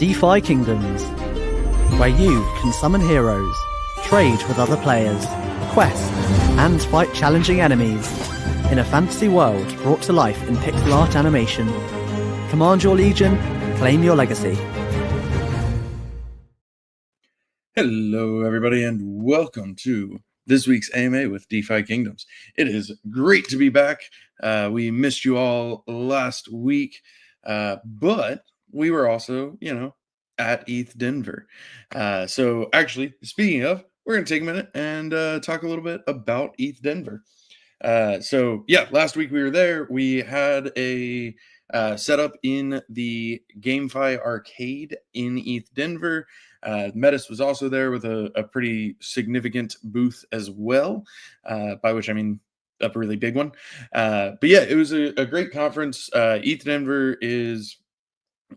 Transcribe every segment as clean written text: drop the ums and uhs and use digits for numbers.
DeFi Kingdoms, where you can summon heroes, trade with other players, quest, and fight challenging enemies in a fantasy world brought to life in pixel art animation. Command your legion, claim your legacy. Hello, everybody, and welcome to this week's AMA with DeFi Kingdoms. It is great to be back. We missed you all last week, but we were also, at ETH Denver. So actually, speaking of, we're going to take a minute and talk a little bit about ETH Denver. Last week we were there. We had a setup in the GameFi arcade in ETH Denver. Metis was also there with a pretty significant booth as well, by which I mean a really big one. It was a great conference. ETH Denver is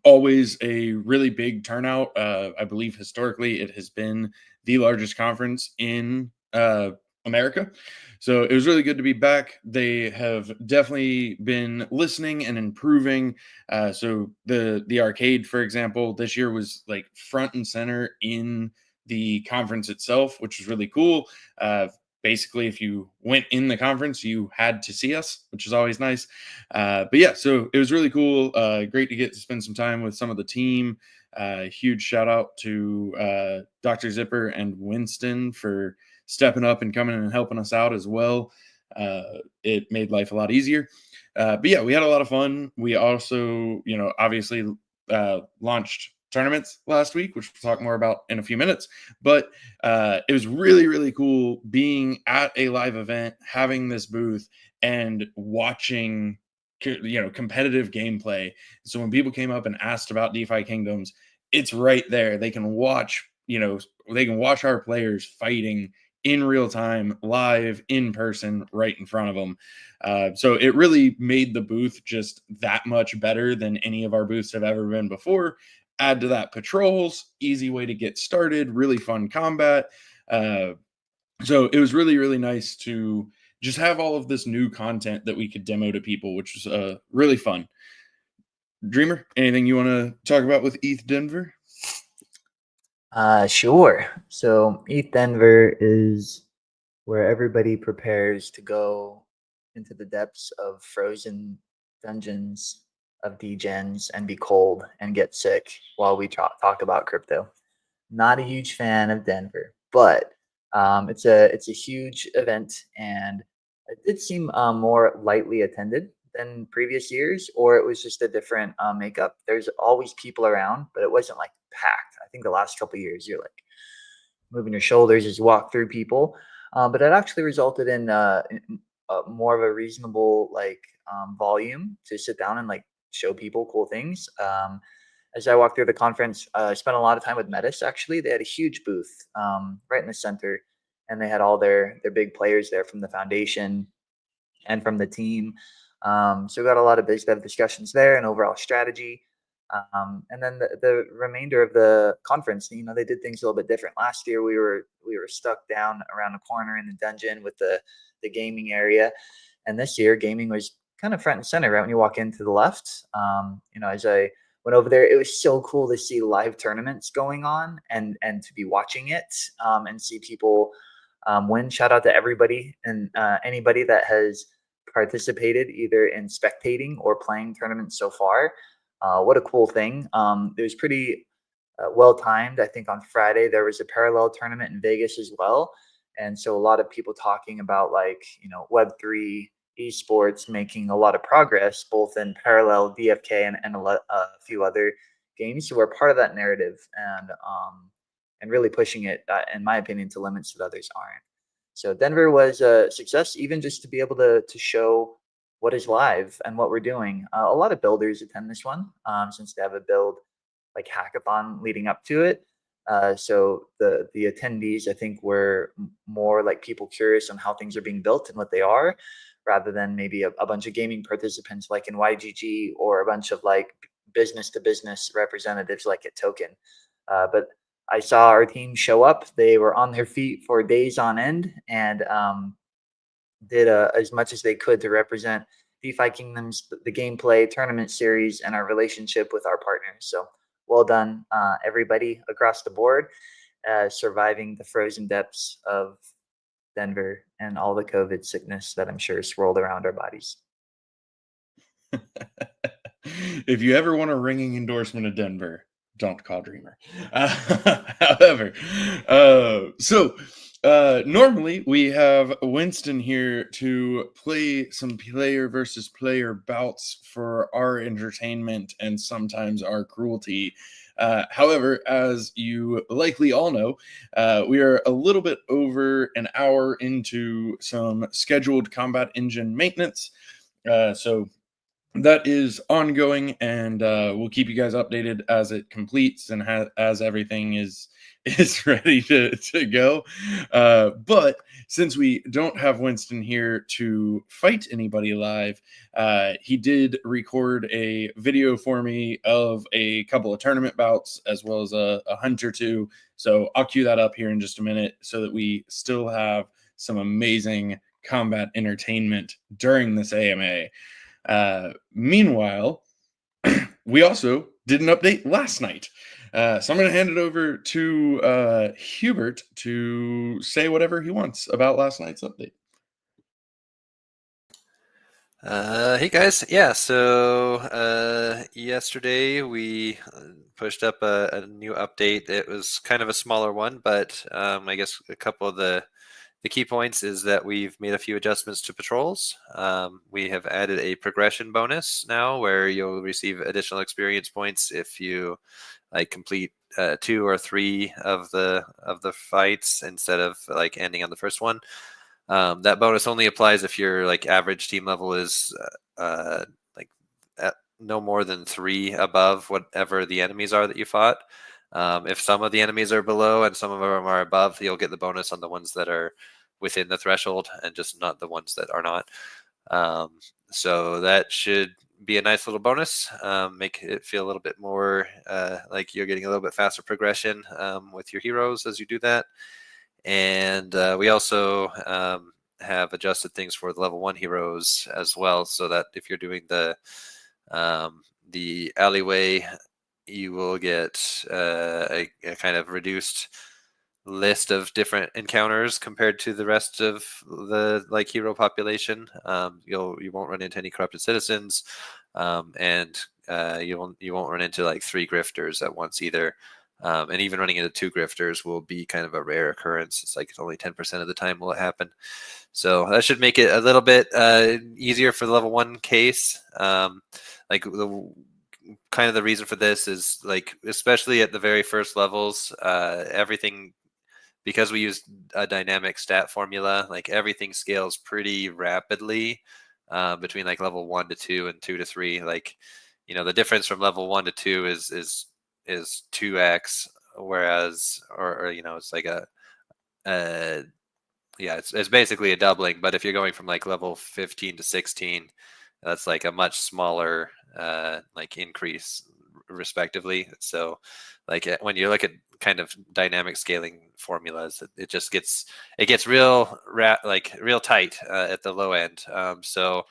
always a really big turnout. I believe historically it has been the largest conference in America. So it was really good to be back. They have definitely been listening and improving. So the arcade, for example, this year was like front and center in the conference itself, which was really cool. Basically, if you went in the conference, you had to see us, which is always nice. So it was really cool. Great to get to spend some time with some of the team. Huge shout out to Dr. Zipper and Winston for stepping up and coming and helping us out as well. It made life a lot easier. We had a lot of fun. We also, obviously launched tournaments last week, which we'll talk more about in a few minutes. But it was really, really cool being at a live event, having this booth, and watching competitive gameplay. So when people came up and asked about DeFi Kingdoms, it's right there. They can watch, our players fighting in real time, live, in person, right in front of them. So it really made the booth just that much better than any of our booths have ever been before. Add to that patrols, easy way to get started, really fun combat. So it was really, really nice to just have all of this new content that we could demo to people, which was really fun. Dreamer, anything you want to talk about with ETH Denver? Sure. So ETH Denver is where everybody prepares to go into the depths of frozen dungeons of degens and be cold and get sick while we talk about crypto. Not a huge fan of Denver, but it's a huge event, and it did seem more lightly attended than previous years, or it was just a different makeup. There's always people around, but it wasn't like packed. I think the last couple of years you're like moving your shoulders as you walk through people, but it actually resulted in more of a reasonable volume to sit down and show people cool things. As I walked through the conference, I spent a lot of time with Metis. Actually, they had a huge booth right in the center, and they had all their big players there from the foundation and from the team. So we got a lot of biz dev discussions there and overall strategy. And then the remainder of the conference, they did things a little bit different. Last year, we were stuck down around the corner in the dungeon with the gaming area, and this year, gaming was kind of front and center right when you walk into the left. As I went over there, it was so cool to see live tournaments going on and to be watching it and see people win. Shout out to everybody and anybody that has participated either in spectating or playing tournaments so far. What a cool thing. It was pretty well timed. I think on Friday there was a parallel tournament in Vegas as well. And so a lot of people talking about Web3 esports making a lot of progress, both in parallel DFK and a few other games. So we're part of that narrative and really pushing it, in my opinion, to limits that others aren't. So Denver was a success, even just to be able to show what is live and what we're doing. A lot of builders attend this one since they have a build hackathon leading up to it. So the attendees, I think, were more like people curious on how things are being built and what they are, rather than maybe a bunch of gaming participants like in YGG or a bunch of business to business representatives like at Token. But I saw our team show up. They were on their feet for days on end and did as much as they could to represent DeFi Kingdoms, the gameplay, tournament series, and our relationship with our partners. So well done, everybody across the board, surviving the frozen depths of Denver and all the COVID sickness that I'm sure swirled around our bodies. If you ever want a ringing endorsement of Denver, don't call Dreamer. However, normally we have Winston here to play some player versus player bouts for our entertainment and sometimes our cruelty. However, as you likely all know, we are a little bit over an hour into some scheduled combat engine maintenance. So that is ongoing, and we'll keep you guys updated as it completes and as everything is ready to go. But since we don't have Winston here to fight anybody live, he did record a video for me of a couple of tournament bouts as well as a hunt or two. So I'll cue that up here in just a minute so that we still have some amazing combat entertainment during this AMA. Meanwhile, we also did an update last night. So I'm going to hand it over to Hubert to say whatever he wants about last night's update. Hey guys, yeah, so yesterday we pushed up a new update. It was kind of a smaller one, but I guess a couple of the key points is that we've made a few adjustments to patrols. We have added a progression bonus now where you'll receive additional experience points if you complete 2 or 3 of the fights instead of ending on the first one. That bonus only applies if your average team level is at no more than 3 above whatever the enemies are that you fought. If some of the enemies are below and some of them are above, you'll get the bonus on the ones that are within the threshold and just not the ones that are not. So that should be a nice little bonus. Make it feel a little bit more like you're getting a little bit faster progression with your heroes as you do that. And we also have adjusted things for the level 1 heroes as well, so that if you're doing the alleyway, you will get a kind of reduced list of different encounters compared to the rest of the hero population. You won't run into any corrupted citizens, and you won't run into 3 grifters at once either. And even running into 2 grifters will be kind of a rare occurrence. It's only 10% of the time will it happen. So that should make it a little bit easier for the level 1 case. Kind of the reason for this is especially at the very first levels, everything, because we use a dynamic stat formula, everything scales pretty rapidly between level 1 to 2 and 2 to 3. The difference from level 1 to 2 is 2x, whereas it's basically a doubling. But if you're going from level 15 to 16, that's a much smaller increase respectively. So when you look at kind of dynamic scaling formulas, it just gets real tight at the low end. So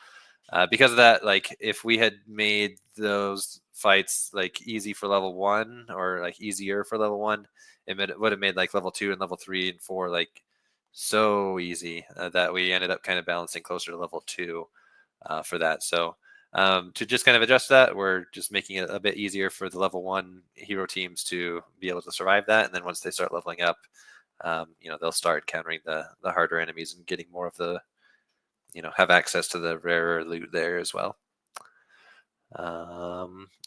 because of that, if we had made those fights easy for level 1 or easier for level 1, it would have made level 2 and level 3 and 4 so easy that we ended up kind of balancing closer to level 2 for that. So to just kind of adjust that, we're just making it a bit easier for the level 1 hero teams to be able to survive that. And then once they start leveling up, they'll start encountering the harder enemies and getting more of the, have access to the rarer loot there as well.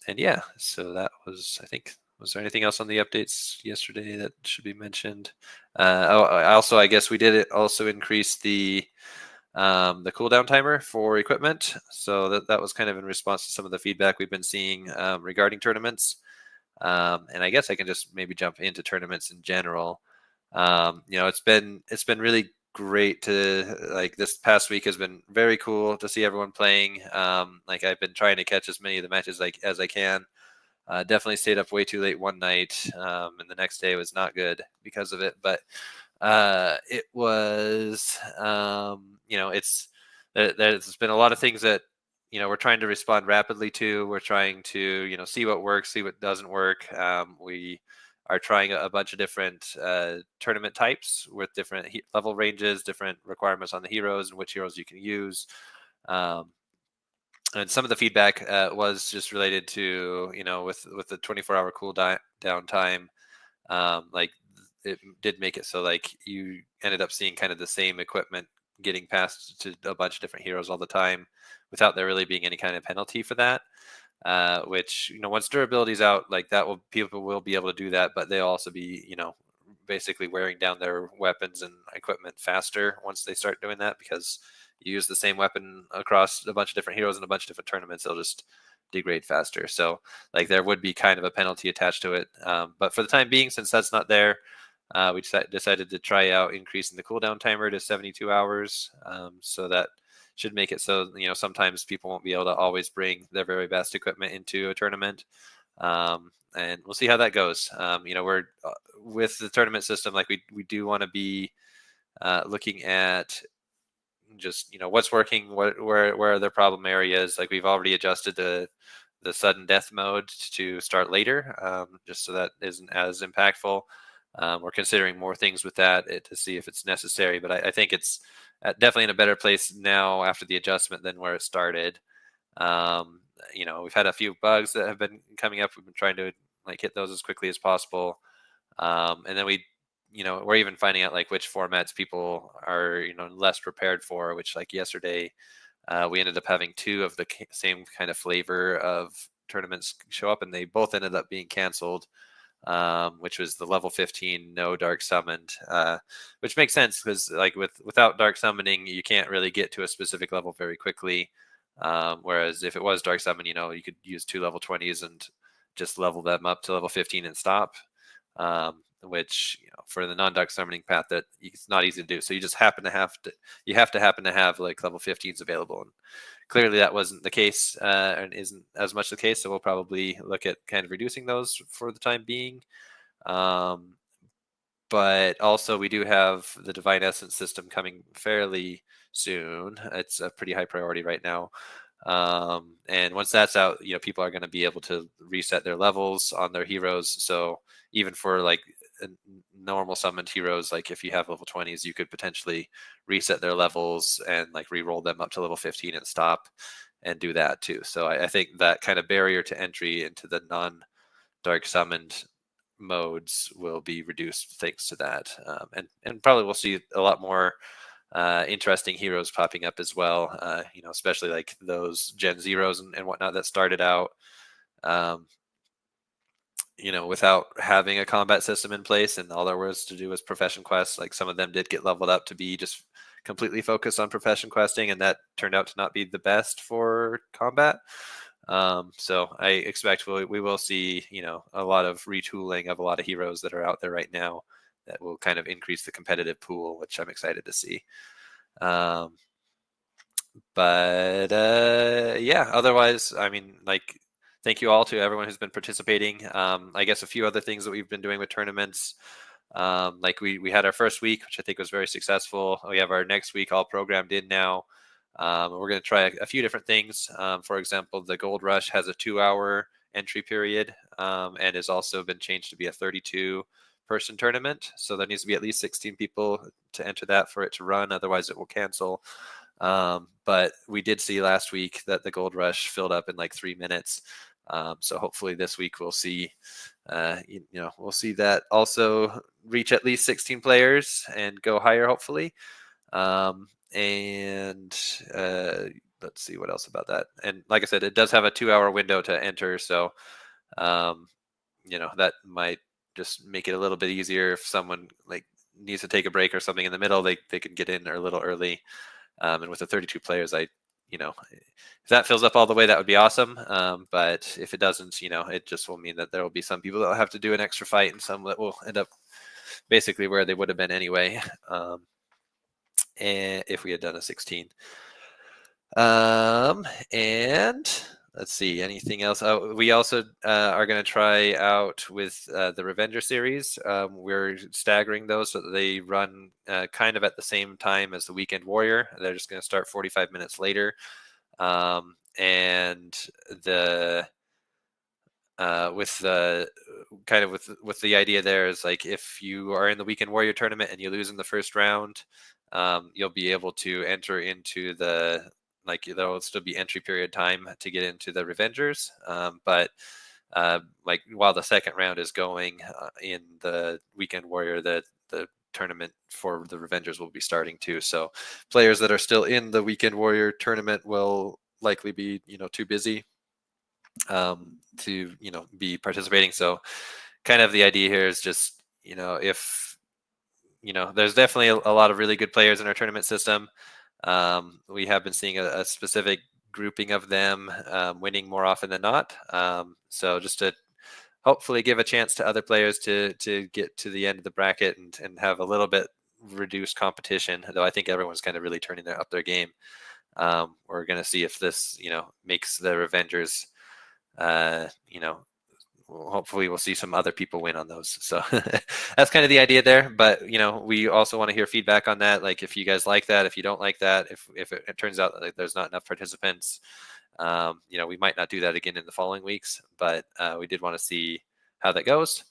And yeah, so that was, I think, was there anything else on the updates yesterday that should be mentioned? I guess we did also increase the cooldown timer for equipment. So that was kind of in response to some of the feedback we've been seeing regarding tournaments. And I guess I can just maybe jump into tournaments in general. It's been really great to this past week has been very cool to see everyone playing. I've been trying to catch as many of the matches as I can. Definitely stayed up way too late one night, and the next day was not good because of it. But it was, there's been a lot of things that we're trying to respond rapidly to. We're trying to, see what works, see what doesn't work. We are trying a bunch of different tournament types with different level ranges, different requirements on the heroes and which heroes you can use. And some of the feedback was just related to, with the 24-hour cooldown time, like it did make it so like you ended up seeing kind of the same equipment getting passed to a bunch of different heroes all the time without there really being any kind of penalty for that. Which, once durability's out, like people will be able to do that, but they'll also be, basically wearing down their weapons and equipment faster once they start doing that, because you use the same weapon across a bunch of different heroes in a bunch of different tournaments, they'll just degrade faster. So like there would be kind of a penalty attached to it. But for the time being, since that's not there, we decided to try out increasing the cooldown timer to 72 hours. So that should make it so, sometimes people won't be able to always bring their very best equipment into a tournament. And we'll see how that goes. We're with the tournament system, like we do want to be looking at just, what's working, where are the problem areas. Like we've already adjusted the sudden death mode to start later, just so that isn't as impactful. We're considering more things with that to see if it's necessary, but I think it's definitely in a better place now after the adjustment than where it started. We've had a few bugs that have been coming up. We've been trying to like hit those as quickly as possible. And then we're even finding out like which formats people are, less prepared for, which like yesterday, we ended up having 2 of the same kind of flavor of tournaments show up, and they both ended up being canceled, which was the level 15 no dark summoned, which makes sense because like without dark summoning, you can't really get to a specific level very quickly. Whereas if it was dark summon, you could use 2 level 20s and just level them up to level 15 and stop. Which for the non-dark summoning path, that it's not easy to do. So you just have to happen to have like level 15s available, and clearly that wasn't the case, and isn't as much the case. So we'll probably look at kind of reducing those for the time being. But also we do have the Divine Essence system coming fairly soon. It's a pretty high priority right now. And once that's out, people are going to be able to reset their levels on their heroes. So even for like normal summoned heroes, like if you have level 20s, you could potentially reset their levels and like re-roll them up to level 15 and stop and do that too. So I think that kind of barrier to entry into the non-dark summoned modes will be reduced thanks to that. And probably we'll see a lot more interesting heroes popping up as well, especially like those Gen Zeros and whatnot that started out, without having a combat system in place, and all there was to do was profession quests. Like some of them did get leveled up to be just completely focused on profession questing, and that turned out to not be the best for combat. So I expect we will see, a lot of retooling of a lot of heroes that are out there right now that will kind of increase the competitive pool, which I'm excited to see. Yeah, otherwise, I mean, like, thank you all to everyone who's been participating. I guess a few other things that we've been doing with tournaments. Like we had our first week, which I think was very successful. We have our next week all programmed in now. We're going to try a few different things. For example, the Gold Rush has a 2-hour entry period, and has also been changed to be a 32-person tournament. So there needs to be at least 16 people to enter that for it to run. Otherwise, it will cancel. But we did see last week that the Gold Rush filled up in like 3 minutes. So hopefully this week we'll see, we'll see that also reach at least 16 players and go higher, hopefully. Let's see what else about that. And like I said, it does have a 2-hour window to enter. So, that might just make it a little bit easier if someone like needs to take a break or something in the middle, they can get in a little early. And with the 32 players, if that fills up all the way, that would be awesome. But if it doesn't, it just will mean that there will be some people that will have to do an extra fight and some that will end up basically where they would have been anyway. And if we had done a 16. And let's see, anything else? We also are going to try out with the Revenger series. We're staggering those so that they run kind of at the same time as the Weekend Warrior. They're just going to start 45 minutes later. and the with the kind of with the idea there is like if you are in the Weekend Warrior tournament and you lose in the first round, you'll be able to enter into the like there will still be entry period time to get into the Revengers, but like while the second round is going in the Weekend Warrior, the tournament for the Revengers will be starting too. So players that are still in the Weekend Warrior tournament will likely be too busy to be participating. So kind of the idea here is just if there's definitely a lot of really good players in our tournament system. We have been seeing a specific grouping of them winning more often than not. So just to hopefully give a chance to other players to get to the end of the bracket and have a little bit reduced competition, though I think everyone's kind of really turning up their game. We're going to see if this makes the Revengers hopefully we'll see some other people win on those. So that's kind of the idea there. But we also want to hear feedback on that. Like if you guys like that, if you don't like that, if it turns out that there's not enough participants, we might not do that again in the following weeks. But we did want to see how that goes.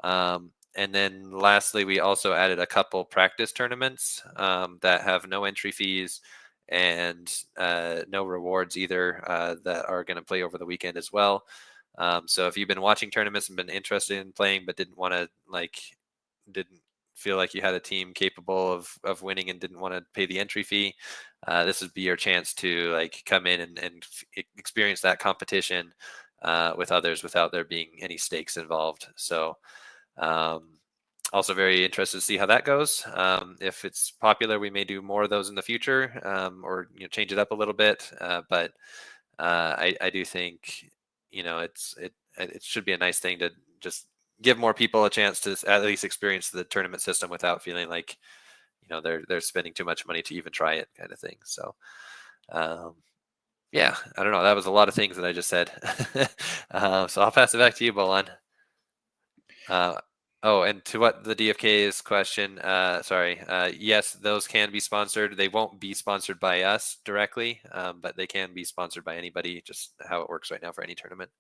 And then lastly, we also added a couple practice tournaments that have no entry fees and no rewards either that are going to play over the weekend as well. So if you've been watching tournaments and been interested in playing but didn't feel like you had a team capable of winning and didn't want to pay the entry fee, this would be your chance to come in and experience that competition with others without there being any stakes involved. So also very interested to see how that goes. If it's popular, we may do more of those in the future, or change it up a little bit. But I do think it should be a nice thing to just give more people a chance to at least experience the tournament system without feeling like they're spending too much money to even try it, kind of thing. So yeah, I don't know, that was a lot of things that I just said. So I'll pass it back to you, Bolan. And to what the DFK's question, yes, those can be sponsored. They won't be sponsored by us directly, but they can be sponsored by anybody, just how it works right now for any tournament.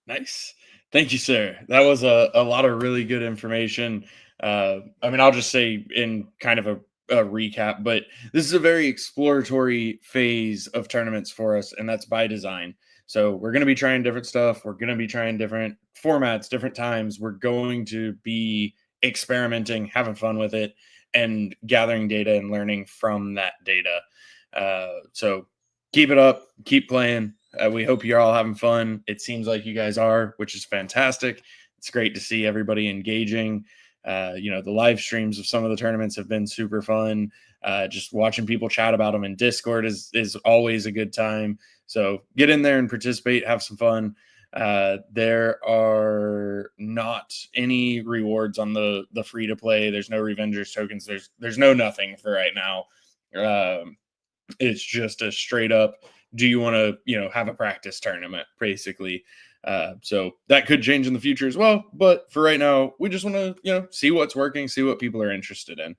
Nice. Thank you, sir. That was a lot of really good information. I'll just say in kind of a recap, but this is a very exploratory phase of tournaments for us, and that's by design. So we're going to be trying different stuff. We're going to be trying different formats, different times. We're going to be experimenting, having fun with it, and gathering data and learning from that data. So keep it up, keep playing. We hope you're all having fun. It seems like you guys are, which is fantastic. It's great to see everybody engaging. The live streams of some of the tournaments have been super fun. Just watching people chat about them in Discord is always a good time. So get in there and participate, have some fun. There are not any rewards on the free to play. There's no Revengers tokens. There's no nothing for right now. It's just a straight up, do you want to have a practice tournament, basically. So that could change in the future as well. But for right now, we just want to see what's working, see what people are interested in.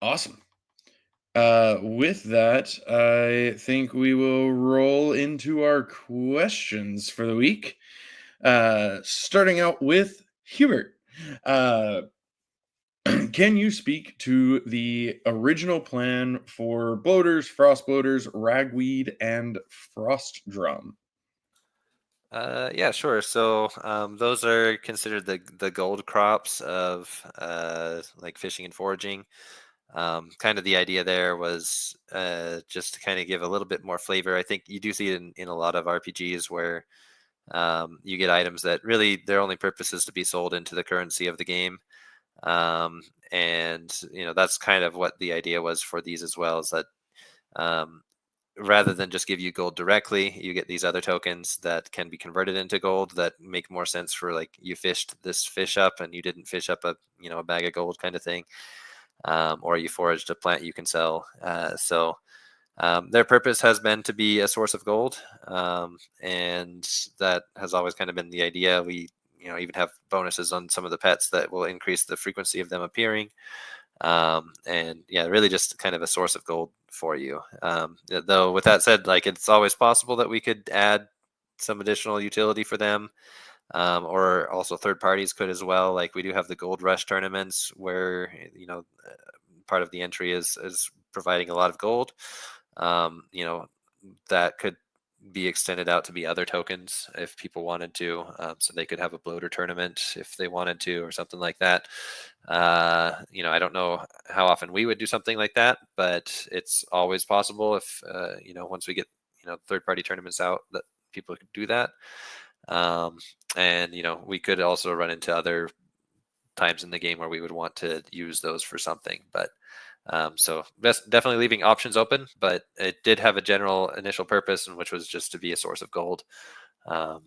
Awesome. With that, I think we will roll into our questions for the week. Starting out with Hubert. Can you speak to the original plan for bloaters, frost bloaters, ragweed, and frost drum? Yeah, sure. So those are considered the gold crops of like fishing and foraging. Kind of the idea there was just to kind of give a little bit more flavor. I think you do see it in a lot of RPGs where you get items that really their only purpose is to be sold into the currency of the game. And that's kind of what the idea was for these as well, is that rather than just give you gold directly, you get these other tokens that can be converted into gold that make more sense for, like, you fished this fish up and you didn't fish up a bag of gold kind of thing. Or you foraged a plant you can sell. So their purpose has been to be a source of gold. And that has always kind of been the idea. We even have bonuses on some of the pets that will increase the frequency of them appearing. And yeah, really just kind of a source of gold for you. Though with that said, like it's always possible that we could add some additional utility for them. Or also third parties could as well. Like we do have the Gold Rush tournaments where part of the entry is providing a lot of gold. That could be extended out to be other tokens if people wanted to. So they could have a bloater tournament if they wanted to, or something like that. I don't know how often we would do something like that, but it's always possible if once we get third party tournaments out that people could do that. And we could also run into other times in the game where we would want to use those for something, but so definitely leaving options open, but it did have a general initial purpose, and which was just to be a source of gold. Yeah.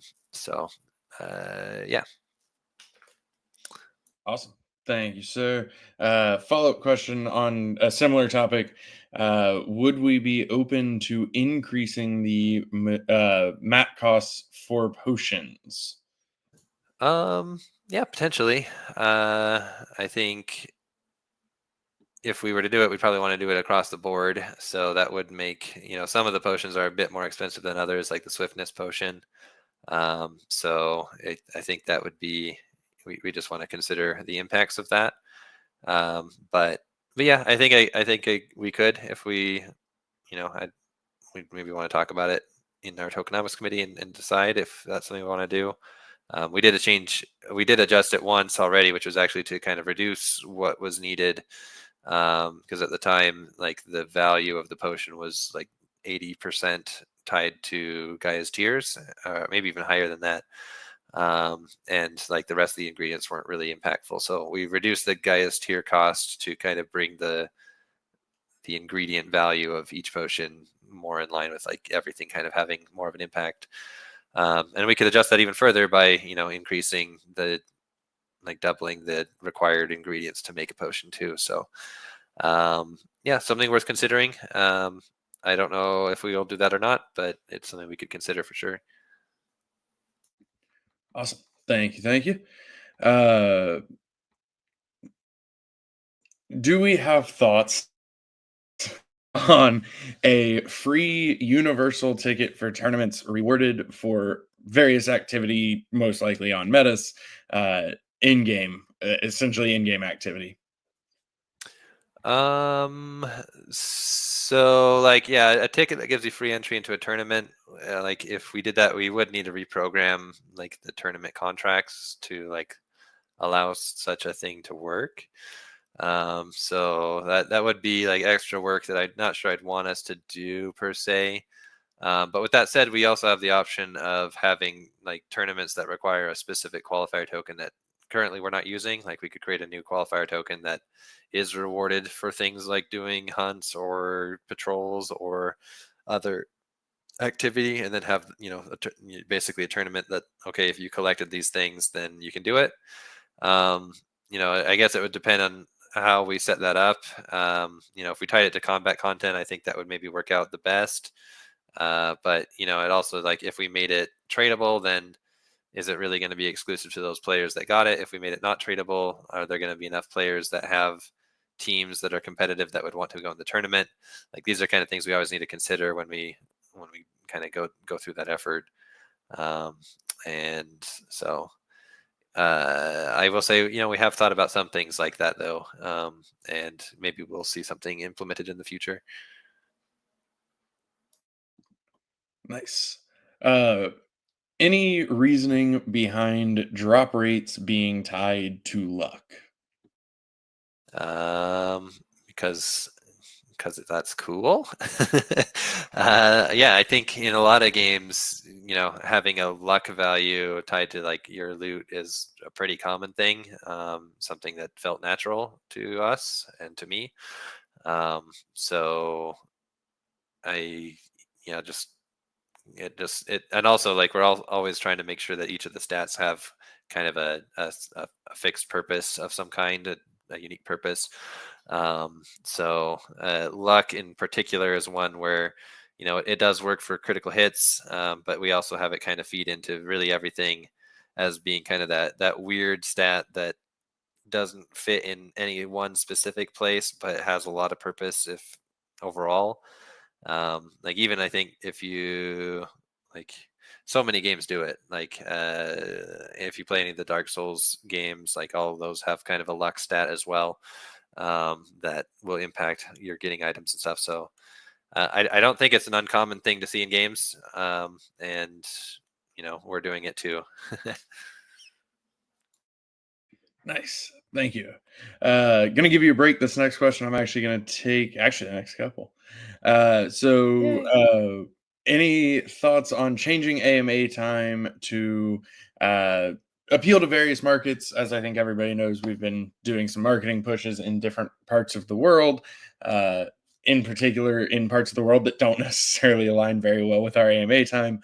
Awesome. Thank you, sir. Follow-up question on a similar topic. Would we be open to increasing the map costs for potions? Yeah, potentially. I think if we were to do it, we'd probably want to do it across the board. So that would make, some of the potions are a bit more expensive than others, like the swiftness potion. So I think that would be, we just want to consider the impacts of that. But yeah, I think we could, if we, we maybe want to talk about it in our tokenomics committee and decide if that's something we want to do. We did adjust it once already, which was actually to kind of reduce what was needed. Because at the time, like the value of the potion was like 80% tied to Gaia's tears, maybe even higher than that. And like the rest of the ingredients weren't really impactful. So we reduced the Gaia's tear cost to kind of bring the ingredient value of each potion more in line with like everything kind of having more of an impact. And we could adjust that even further by, increasing doubling the required ingredients to make a potion too. So yeah, something worth considering. I don't know if we will do that or not, but it's something we could consider for sure. Awesome. Thank you. Do we have thoughts on a free universal ticket for tournaments rewarded for various activity, most likely on metas, in-game, essentially in-game activity? So like, yeah, a ticket that gives you free entry into a tournament, like if we did that, we would need to reprogram like the tournament contracts to like allow such a thing to work. So that would be like extra work that I'm not sure I'd want us to do per se. But with that said, we also have the option of having like tournaments that require a specific qualifier token that currently we're not using. Like we could create a new qualifier token that is rewarded for things like doing hunts or patrols or other activity, and then have basically a tournament that, okay, if you collected these things, then you can do it. I guess it would depend on how we set that up. If we tied it to combat content, I think that would maybe work out the best. But it also, like, if we made it tradable, then is it really going to be exclusive to those players that got it? If we made it not tradable, are there going to be enough players that have teams that are competitive that would want to go in the tournament? Like, these are kind of things we always need to consider when we kind of go through that effort. And so I will say, we have thought about some things like that though, and maybe we'll see something implemented in the future. Nice. Any reasoning behind drop rates being tied to luck? Because that's cool. Yeah, I think in a lot of games, having a luck value tied to like your loot is a pretty common thing. Something that felt natural to us and to me. So I, and also like we're always trying to make sure that each of the stats have kind of a fixed purpose of some kind, a unique purpose. So luck in particular is one where it does work for critical hits, but we also have it kind of feed into really everything as being kind of that weird stat that doesn't fit in any one specific place, but it has a lot of purpose if overall. Like even I think if you like so many games do it. Like if you play any of the Dark Souls games, like all of those have kind of a luck stat as well, that will impact your getting items and stuff. So I don't think it's an uncommon thing to see in games, and we're doing it too. Nice. Thank you. Gonna give you a break. This next question I'm actually gonna take the next couple. Any thoughts on changing AMA time to appeal to various markets? As I think everybody knows, we've been doing some marketing pushes in different parts of the world, in particular in parts of the world that don't necessarily align very well with our AMA time.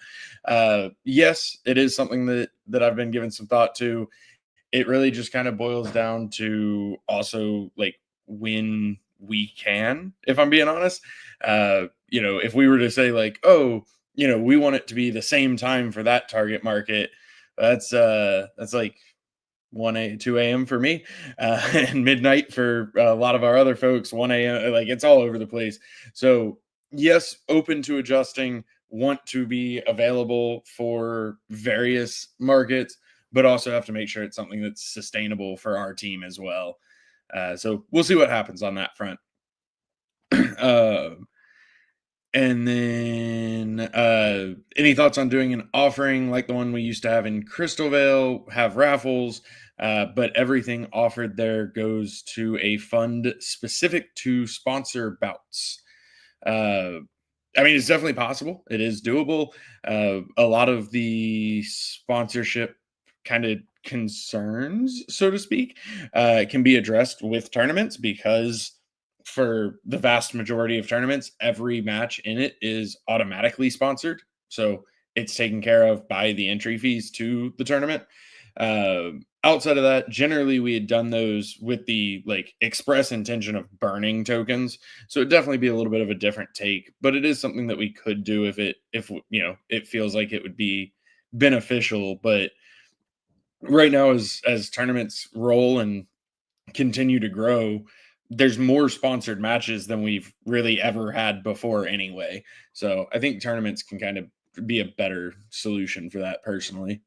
Yes, it is something that I've been giving some thought to. It really just kind of boils down to also like when we can, if I'm being honest. If we were to say like, oh, we want it to be the same time for that target market, that's like 2 a.m. for me, and midnight for a lot of our other folks, 1 a.m. Like it's all over the place. So yes, open to adjusting, want to be available for various markets, but also have to make sure it's something that's sustainable for our team as well. So we'll see what happens on that front. And then any thoughts on doing an offering like the one we used to have in Crystal Vale, have raffles, but everything offered there goes to a fund specific to sponsor bouts. I mean, it's definitely possible. It is doable. A lot of the sponsorship kind of concerns, so to speak, can be addressed with tournaments, because for the vast majority of tournaments, every match in it is automatically sponsored. So it's taken care of by the entry fees to the tournament. Outside of that, generally we had done those with the like express intention of burning tokens. So it'd definitely be a little bit of a different take, but it is something that we could do if it feels like it would be beneficial. But right now, as tournaments roll and continue to grow, there's more sponsored matches than we've really ever had before anyway. So I think tournaments can kind of be a better solution for that personally.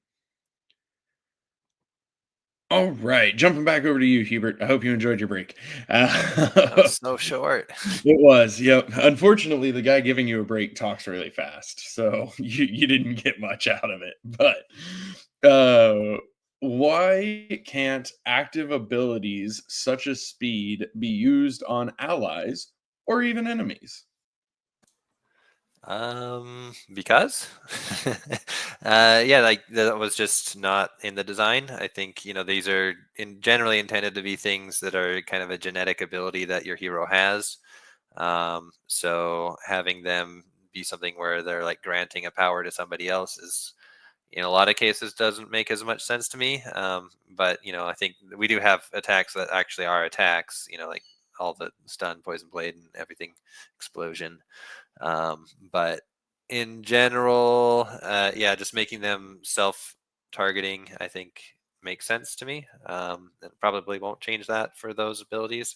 All right, jumping back over to you, Hubert. I hope you enjoyed your break. That was so short. It was, yep. Unfortunately, the guy giving you a break talks really fast, so you didn't get much out of it. But why can't active abilities such as speed be used on allies or even enemies? Because yeah, like that was just not in the design. I think these are generally intended to be things that are kind of a genetic ability that your hero has. So having them be something where they're like granting a power to somebody else is, in a lot of cases, doesn't make as much sense to me. But I think we do have attacks that actually are attacks. Like all the stun, poison blade, and everything, explosion. But in general, yeah, just making them self-targeting, I think, makes sense to me. And probably won't change that for those abilities.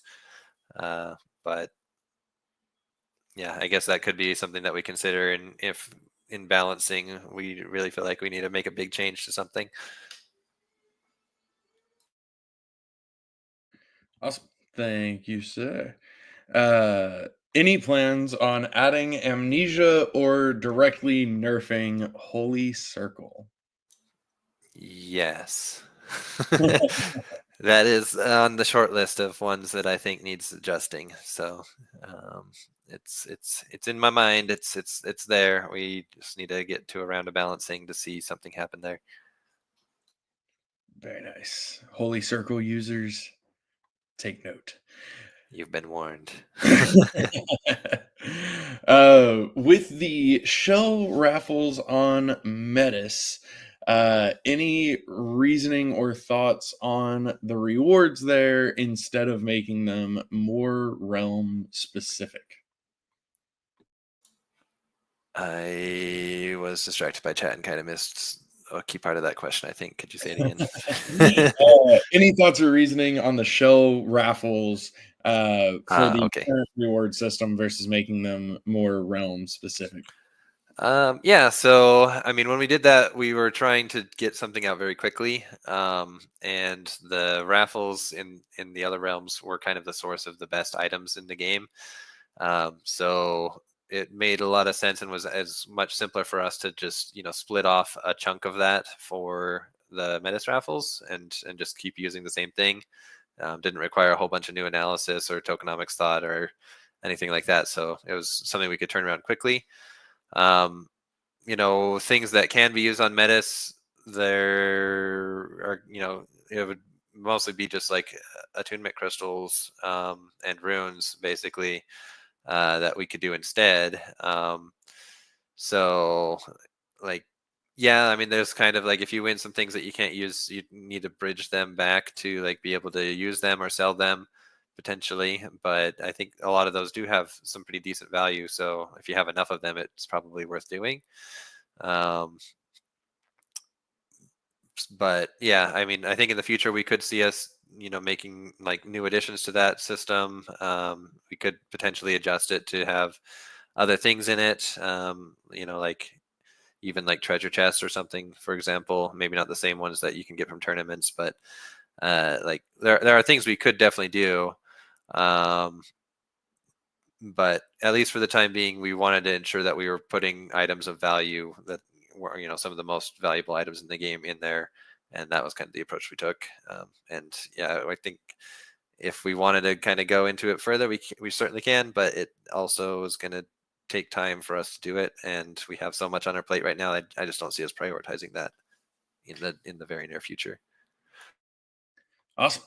But yeah, I guess that could be something that we consider, and if in balancing we really feel like we need to make a big change to something. Awesome. Thank you, sir. Any plans on adding amnesia or directly nerfing Holy Circle? Yes. That is on the short list of ones that I think needs adjusting. So it's in my mind. It's there. We just need to get to a round of balancing to see something happen there. Very nice. Holy Circle users, take note. You've been warned. With the shell raffles on Metis, any reasoning or thoughts on the rewards there instead of making them more realm specific? I was distracted by chat and kind of missed a key part of that question, I think. Could you say it again? Any thoughts or reasoning on the shell raffles for the Okay. current reward system versus making them more realm specific? Yeah, so I mean, when we did that, we were trying to get something out very quickly, and the raffles in the other realms were kind of the source of the best items in the game. So it made a lot of sense and was as much simpler for us to just split off a chunk of that for the Metis raffles and just keep using the same thing. Didn't require a whole bunch of new analysis or tokenomics thought or anything like that. So it was something we could turn around quickly. Things that can be used on Metis, there are, it would mostly be just like attunement crystals and runes, basically, that we could do instead. So, like, yeah, I mean, there's kind of like if you win some things that you can't use, you need to bridge them back to like be able to use them or sell them potentially. But I think a lot of those do have some pretty decent value. So if you have enough of them, it's probably worth doing. But yeah, I mean, I think in the future we could see us, making like new additions to that system. We could potentially adjust it to have other things in it. Like even like treasure chests or something, for example. Maybe not the same ones that you can get from tournaments, but like there are things we could definitely do. But at least for the time being, we wanted to ensure that we were putting items of value that were, some of the most valuable items in the game in there. And that was kind of the approach we took. And yeah, I think if we wanted to kind of go into it further, we certainly can, but it also is going to take time for us to do it. And we have so much on our plate right now. I just don't see us prioritizing that in the very near future. Awesome.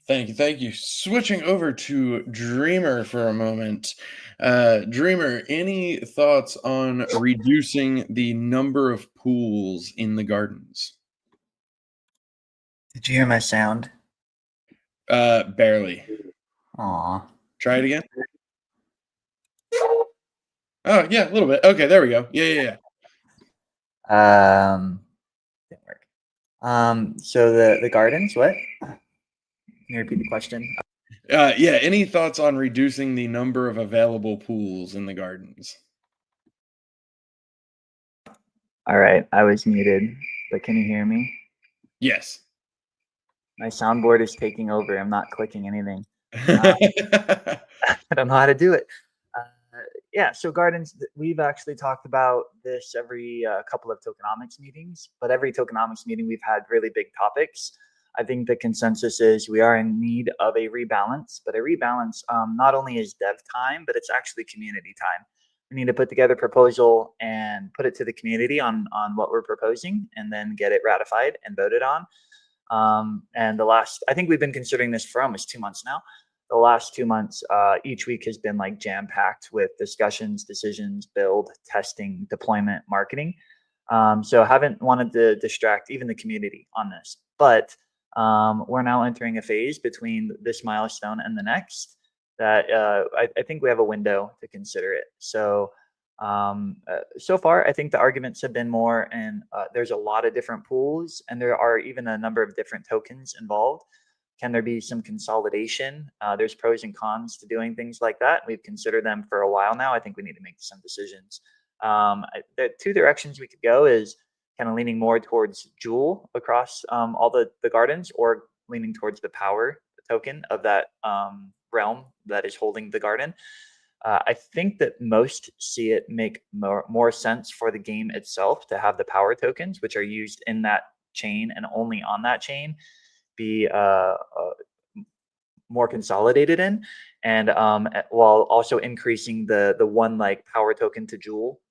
Thank you. Switching over to Dreamer for a moment. Dreamer, any thoughts on reducing the number of pools in the gardens? Did you hear my sound? Barely. Aw. Try it again. Oh, yeah, a little bit. Okay, there we go. Yeah. Didn't work. So the gardens, what? Can you repeat the question? Yeah, any thoughts on reducing the number of available pools in the gardens? All right, I was muted, but can you hear me? Yes. My soundboard is taking over. I'm not clicking anything. I don't know how to do it. Yeah, so gardens, we've actually talked about this every couple of tokenomics meetings, but every tokenomics meeting we've had really big topics. I think the consensus is we are in need of a rebalance, but a rebalance not only is dev time, but it's actually community time. We need to put together a proposal and put it to the community on what we're proposing and then get it ratified and voted on. And I think we've been considering this for almost 2 months now. The last 2 months, each week has been like jam packed with discussions, decisions, build, testing, deployment, marketing. So haven't wanted to distract even the community on this, but we're now entering a phase between this milestone and the next that I think we have a window to consider it. So so far, I think the arguments have been more, and there's a lot of different pools, and there are even a number of different tokens involved. Can there be some consolidation? There's pros and cons to doing things like that. We've considered them for a while now. I think we need to make some decisions. The two directions we could go is kind of leaning more towards Jewel across all the gardens, or leaning towards the power token of that realm that is holding the garden. I think that most see it make more sense for the game itself to have the power tokens, which are used in that chain and only on that chain, be more consolidated in, and while also increasing the one like power token to Jewel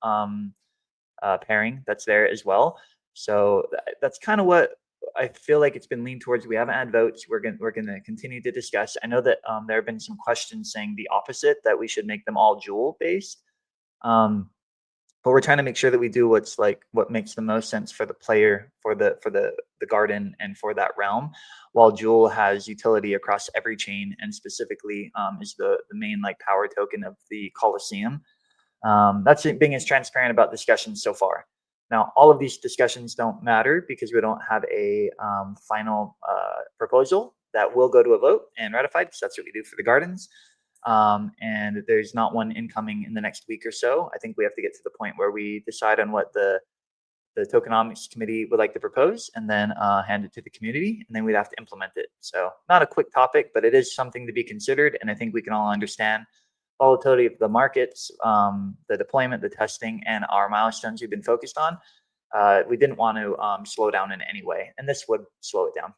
pairing that's there as well. So that's kind of what I feel like it's been leaned towards. We haven't had votes. We're gonna continue to discuss. I know that there have been some questions saying the opposite, that we should make them all Jewel based. But we're trying to make sure that we do what makes the most sense for the player, for the garden, and for that realm, while Jewel has utility across every chain, and specifically is the main like power token of the Coliseum. That's being as transparent about discussions so far. Now, all of these discussions don't matter because we don't have a final proposal that will go to a vote and ratified, because that's what we do for the gardens. And there's not one incoming in the next week or so. I think we have to get to the point where we decide on what the tokenomics committee would like to propose, and then hand it to the community, and then we'd have to implement it. So not a quick topic, but it is something to be considered. And I think we can all understand volatility of the markets, the deployment, the testing, and our milestones we've been focused on. We didn't want to slow down in any way, and this would slow it down.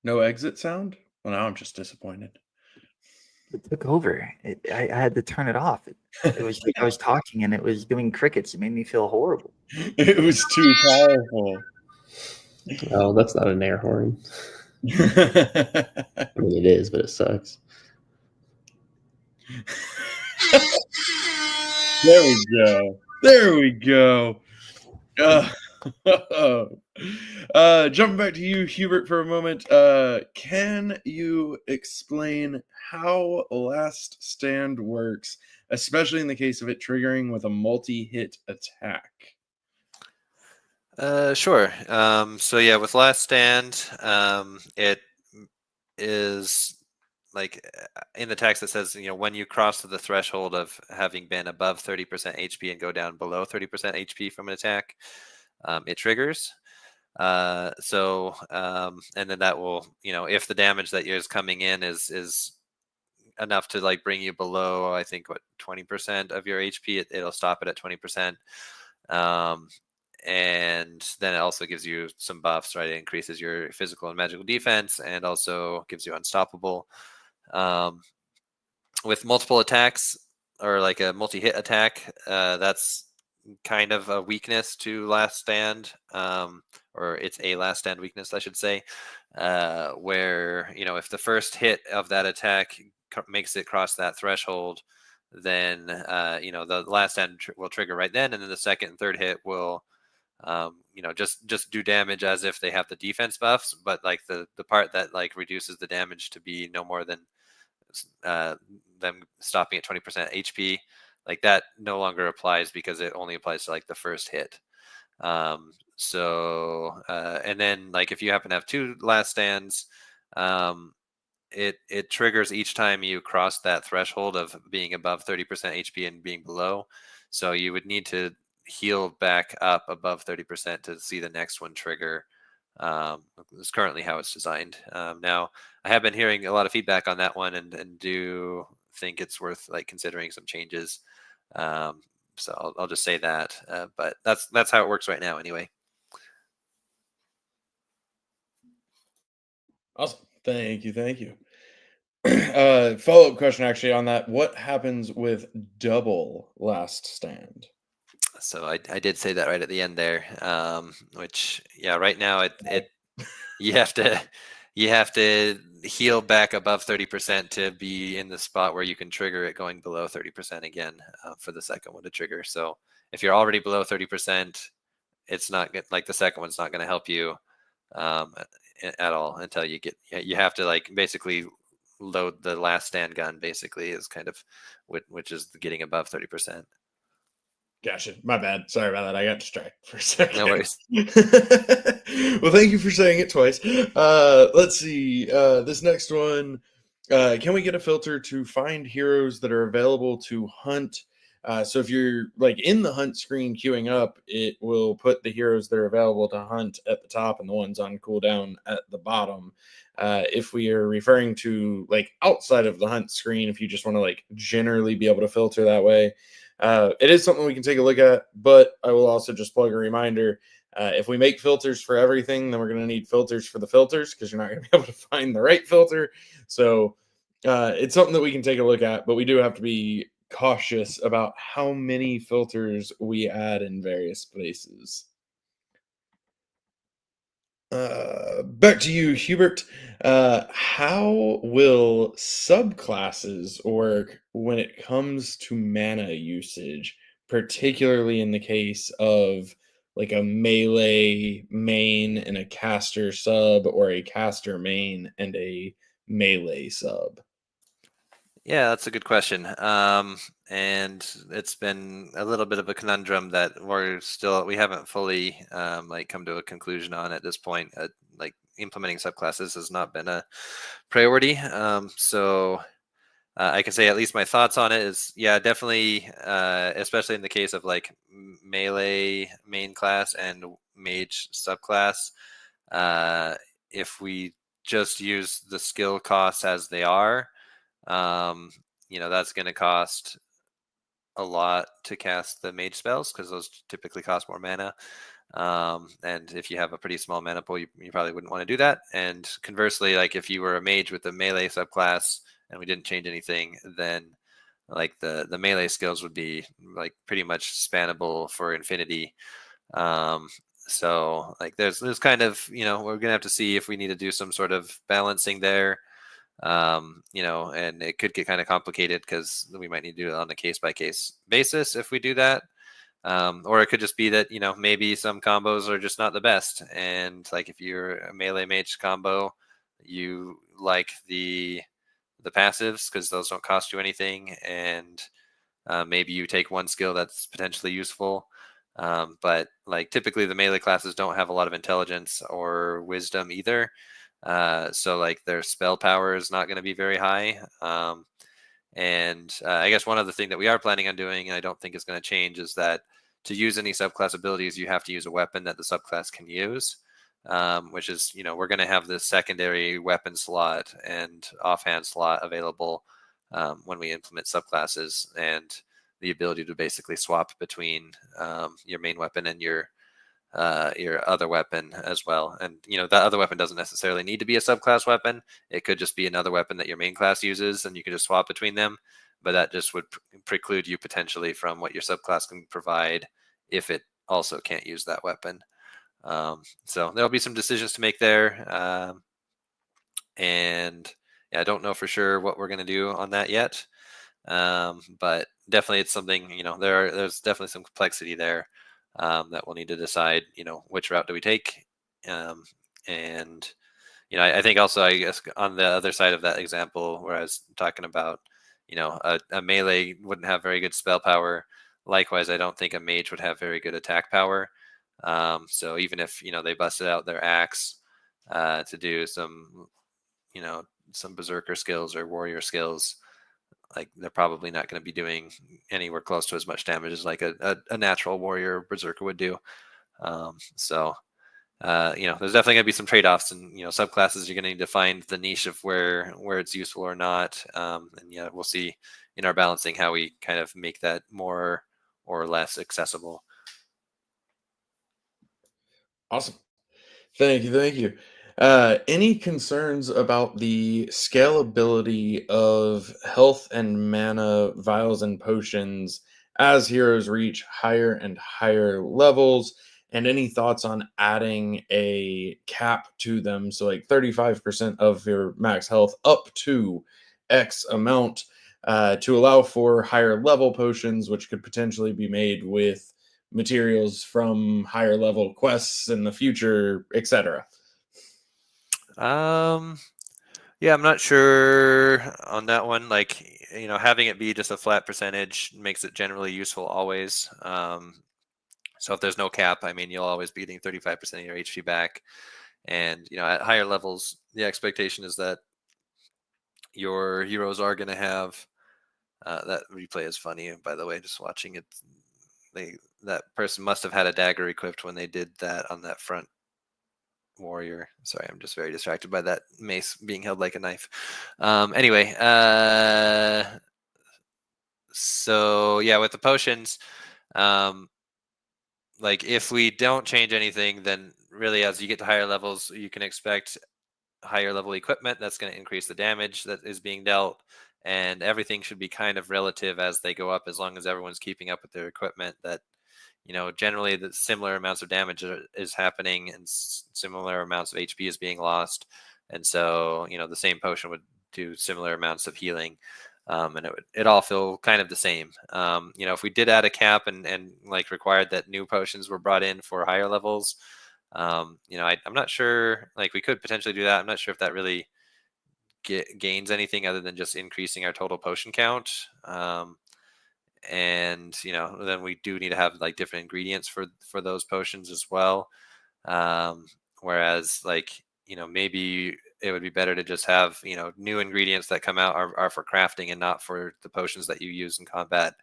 No exit sound? Well, now I'm just disappointed. It took over. I had to turn it off. It was like I was talking and it was doing crickets. It made me feel horrible. It was too powerful. Oh, that's not an air horn. I mean, it is, but it sucks. There we go. There we go. Jumping back to you, Hubert, for a moment. Can you explain how Last Stand works, especially in the case of it triggering with a multi-hit attack? Sure. So yeah, with Last Stand, it is like in the text that says, when you cross the threshold of having been above 30% HP and go down below 30% HP from an attack, it triggers. And then that will, if the damage that is coming in is enough to like bring you below, I think 20% of your HP, it'll stop it at 20%. And then it also gives you some buffs, right? It increases your physical and magical defense, and also gives you unstoppable. With multiple attacks, or like a multi-hit attack, that's kind of a weakness to Last Stand, or it's a Last Stand weakness, I should say, where, if the first hit of that attack makes it cross that threshold, then, the Last Stand will trigger right then, and then the second and third hit will, just do damage as if they have the defense buffs, but like the part that like reduces the damage to be no more than them stopping at 20% HP, like that no longer applies, because it only applies to like the first hit. And then like if you happen to have two Last Stands, it triggers each time you cross that threshold of being above 30% HP and being below. So you would need to heal back up above 30% to see the next one trigger. It's currently how it's designed. Now, I have been hearing a lot of feedback on that one, and do think it's worth like considering some changes. So I'll just say that. But that's how it works right now, anyway. Awesome. Thank you. Follow-up question actually on that. What happens with double Last Stand? So I did say that right at the end there, which, yeah, right now it you have to heal back above 30% to be in the spot where you can trigger it going below 30% again, for the second one to trigger. So if you're already below 30%, it's not like the second one's not going to help you at all until you have to like basically load the Last Stand gun, basically, is kind of which is getting above 30%. Gotcha. My bad. Sorry about that. I got distracted for a second. No worries. Well, thank you for saying it twice. Let's see. This next one. Can we get a filter to find heroes that are available to hunt? So if you're like in the hunt screen queuing up, it will put the heroes that are available to hunt at the top and the ones on cooldown at the bottom. If we are referring to like outside of the hunt screen, if you just want to like generally be able to filter that way, it is something we can take a look at. But I will also just plug a reminder. If we make filters for everything, then we're going to need filters for the filters, because you're not going to be able to find the right filter. So it's something that we can take a look at, but we do have to be cautious about how many filters we add in various places. Back to you, Hubert. How will subclasses work when it comes to mana usage, particularly in the case of like a melee main and a caster sub, or a caster main and a melee sub? Yeah, that's a good question. And it's been a little bit of a conundrum that we haven't fully like come to a conclusion on at this point. Like implementing subclasses has not been a priority. So I can say at least my thoughts on it is, yeah, definitely, especially in the case of like melee main class and mage subclass. Uh, if we just use the skill costs as they are, um, that's going to cost a lot to cast the mage spells because those typically cost more mana. And if you have a pretty small mana pool, you probably wouldn't want to do that. And conversely, like if you were a mage with a melee subclass and we didn't change anything, then like the melee skills would be like pretty much spannable for infinity. So like there's kind of, we're gonna have to see if we need to do some sort of balancing there. And it could get kind of complicated because we might need to do it on a case by case basis if we do that. Or it could just be that, maybe some combos are just not the best. And like if you're a melee mage combo, you like the passives because those don't cost you anything. And maybe you take one skill that's potentially useful. But like typically the melee classes don't have a lot of intelligence or wisdom either. So like their spell power is not going to be very high. And I guess one other thing that we are planning on doing, and I don't think is going to change, is that to use any subclass abilities, you have to use a weapon that the subclass can use, which is, we're going to have this secondary weapon slot and offhand slot available when we implement subclasses, and the ability to basically swap between your main weapon and your other weapon as well. And that other weapon doesn't necessarily need to be a subclass weapon. It could just be another weapon that your main class uses, and you can just swap between them. But that just would preclude you potentially from what your subclass can provide if it also can't use that weapon. So there'll be some decisions to make there. And yeah, I don't know for sure what we're going to do on that yet. But definitely it's something, there's definitely some complexity there. That we'll need to decide, which route do we take. And, I think also, I guess on the other side of that example where I was talking about, a melee wouldn't have very good spell power. Likewise, I don't think a mage would have very good attack power. So even if, they busted out their axe to do some, some berserker skills or warrior skills, like they're probably not going to be doing anywhere close to as much damage as like a natural warrior berserker would do. So there's definitely going to be some trade-offs, and subclasses you're going to need to find the niche of where it's useful or not. And yeah, we'll see in our balancing how we kind of make that more or less accessible. Awesome. Thank you. Any concerns about the scalability of health and mana vials and potions as heroes reach higher and higher levels? And any thoughts on adding a cap to them? So, like 35% of your max health up to X amount to allow for higher level potions, which could potentially be made with materials from higher level quests in the future, etc. Yeah, I'm not sure on that one. Like, having it be just a flat percentage makes it generally useful always. So if there's no cap, I mean, you'll always be getting 35% of your HP back. And, at higher levels, the expectation is that your heroes are going to have that replay is funny, by the way, just watching it. That person must have had a dagger equipped when they did that on that front warrior. Sorry, I'm just very distracted by that mace being held like a knife. Anyway, so yeah, with the potions, like if we don't change anything, then really as you get to higher levels, you can expect higher level equipment that's going to increase the damage that is being dealt, and everything should be kind of relative as they go up, as long as everyone's keeping up with their equipment. That generally the similar amounts of damage is happening and similar amounts of HP is being lost, and so the same potion would do similar amounts of healing, and it all feel kind of the same. If we did add a cap and like required that new potions were brought in for higher levels, I'm not sure. Like we could potentially do that. I'm not sure if that really gains anything other than just increasing our total potion count. And then we do need to have like different ingredients for those potions as well. Whereas like maybe it would be better to just have new ingredients that come out are for crafting and not for the potions that you use in combat.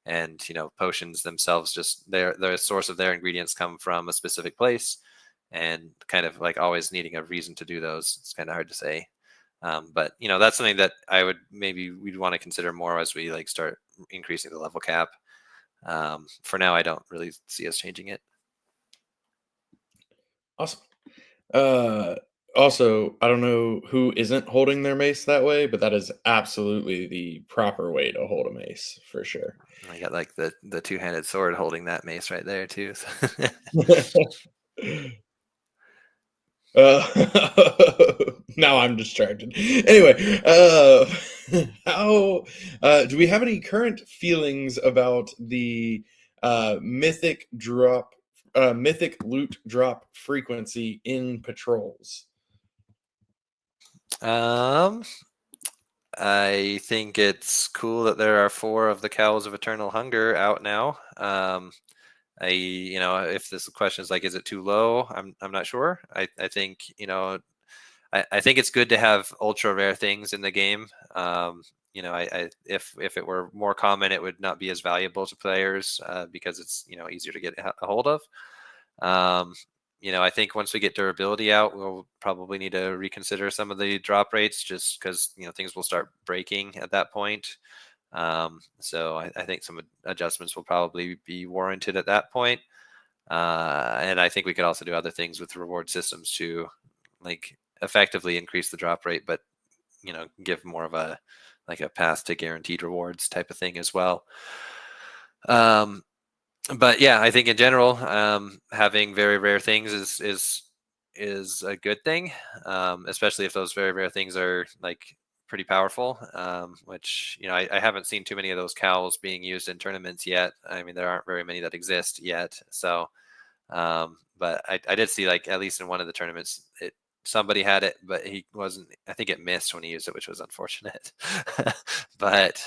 And potions themselves, just the source of their ingredients come from a specific place, and kind of like always needing a reason to do those. It's kind of hard to say. But that's something that we'd want to consider more as we like start increasing the level cap. For now, I don't really see us changing it. Awesome. Also, I don't know who isn't holding their mace that way, but that is absolutely the proper way to hold a mace for sure. I got like the two-handed sword holding that mace right there too. Now I'm distracted. Anyway, how do we have any current feelings about the mythic loot drop frequency in patrols? I think it's cool that there are 4 of the Cows of Eternal Hunger out now. If this question is like, is it too low? I'm not sure. I think I think it's good to have ultra rare things in the game. If it were more common, it would not be as valuable to players because it's easier to get a hold of. I think once we get durability out, we'll probably need to reconsider some of the drop rates, just because things will start breaking at that point. So I think some adjustments will probably be warranted at that point. And I think we could also do other things with reward systems to like effectively increase the drop rate, but give more of a path to guaranteed rewards type of thing as well. But yeah, I think in general, having very rare things is a good thing, especially if those very rare things are like pretty powerful, which I haven't seen too many of those cows being used in tournaments yet. I mean, there aren't very many that exist yet. So, but I did see like at least in one of the tournaments, somebody had it, but he wasn't. I think it missed when he used it, which was unfortunate. But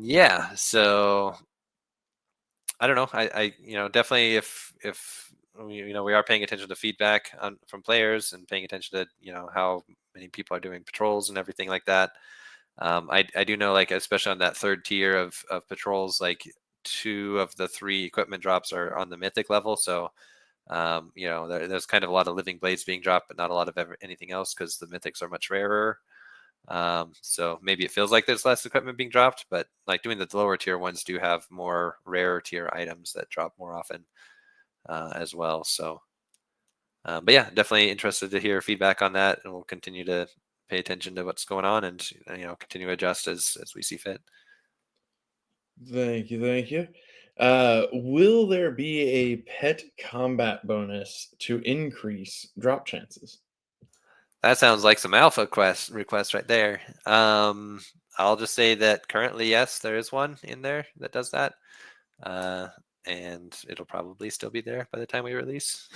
yeah, so I don't know. I definitely if we are paying attention to feedback from players and paying attention to how many people are doing patrols and everything like that. I do know, like, especially on that third tier of patrols, like 2 of the 3 equipment drops are on the mythic level. So there's kind of a lot of living blades being dropped, but not a lot of anything else because the mythics are much rarer. So maybe it feels like there's less equipment being dropped, but like doing the lower tier ones do have more rarer tier items that drop more often as well. So, but yeah, definitely interested to hear feedback on that, and we'll continue to pay attention to what's going on and continue to adjust as we see fit. Thank you. Will there be a pet combat bonus to increase drop chances? That sounds like some alpha request right there. I'll just say that currently, yes, there is one in there that does that. And it'll probably still be there by the time we release.